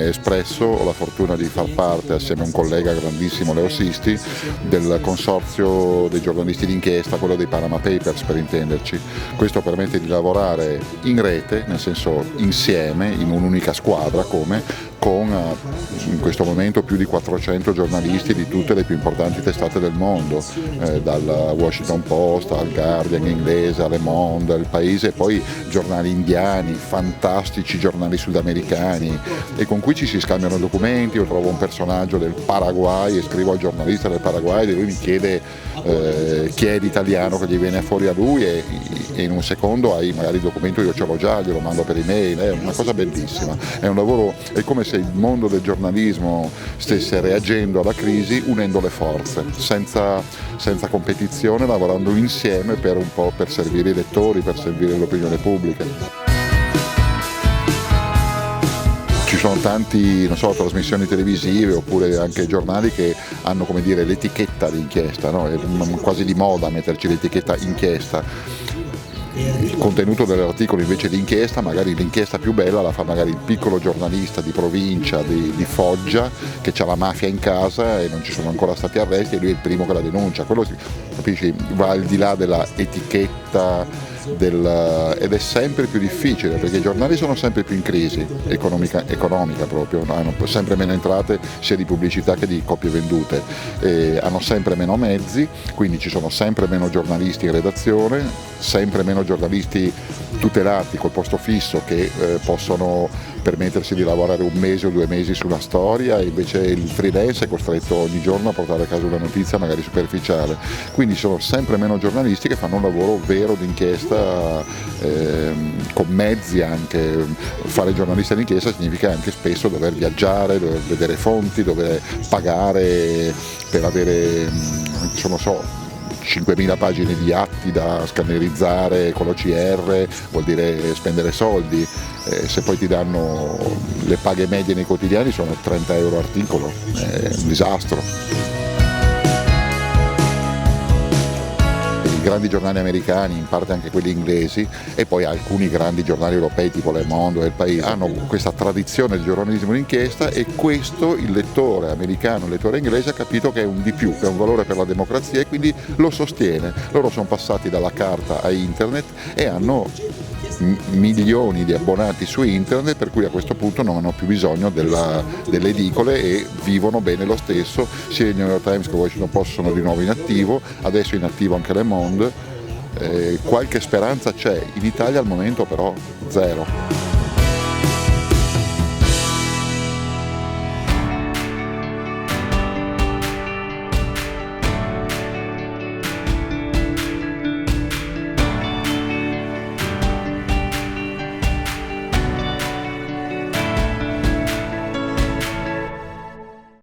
come Espresso ho la fortuna di far parte, assieme a un collega grandissimo, Leo Sisti, del consorzio dei giornalisti d'inchiesta, quello dei Panama Papers per intenderci. Questo permette di lavorare in rete, nel senso insieme, in un'unica squadra, con in questo momento più di 400 giornalisti di tutte le più importanti testate del mondo, dal Washington Post al Guardian inglese, al Le Monde, al Paese, e poi giornali indiani, fantastici giornali sudamericani, e con cui ci si scambiano documenti. Io trovo un personaggio del Paraguay e scrivo al giornalista del Paraguay e lui mi chiede chi è l'italiano che gli viene fuori a lui, e in un secondo hai magari il documento, io ce l'ho già, glielo mando per email. È una cosa bellissima, è un lavoro, è come se il mondo del giornalismo stesse reagendo alla crisi unendo le forze, senza competizione, lavorando insieme per un po' per servire i lettori, per servire l'opinione pubblica. Ci sono tanti, non so, trasmissioni televisive oppure anche giornali che hanno, come dire, l'etichetta di inchiesta, no? È quasi di moda metterci l'etichetta inchiesta. Il contenuto dell'articolo invece di inchiesta, magari l'inchiesta più bella la fa magari il piccolo giornalista di provincia di Foggia che ha la mafia in casa e non ci sono ancora stati arresti, e lui è il primo che la denuncia. Quello, capisci, va al di là della etichetta ed è sempre più difficile, perché i giornali sono sempre più in crisi economica proprio, hanno sempre meno entrate sia di pubblicità che di copie vendute, hanno sempre meno mezzi, quindi ci sono sempre meno giornalisti in redazione, sempre meno giornalisti tutelati col posto fisso che possono permettersi di lavorare 1 mese o 2 mesi su una storia, e invece il freelance è costretto ogni giorno a portare a casa una notizia magari superficiale. Quindi sono sempre meno giornalisti che fanno un lavoro vero d'inchiesta, con mezzi anche. Fare giornalista d'inchiesta significa anche spesso dover viaggiare, dover vedere fonti, dover pagare per avere, non so, 5.000 pagine di atti da scannerizzare con l'OCR, vuol dire spendere soldi. Se poi ti danno le paghe medie nei quotidiani sono 30 euro articolo, è un disastro. I grandi giornali americani, in parte anche quelli inglesi, e poi alcuni grandi giornali europei tipo Le Monde e Il Paese hanno questa tradizione di giornalismo d'inchiesta, e questo il lettore americano, il lettore inglese ha capito che è un di più, che è un valore per la democrazia, e quindi lo sostiene. Loro sono passati dalla carta a internet e hanno milioni di abbonati su internet, per cui a questo punto non hanno più bisogno delle edicole e vivono bene lo stesso. Sia il New York Times che il Washington Post sono di nuovo in attivo, adesso è in attivo anche Le Monde. Qualche speranza c'è, in Italia al momento però zero.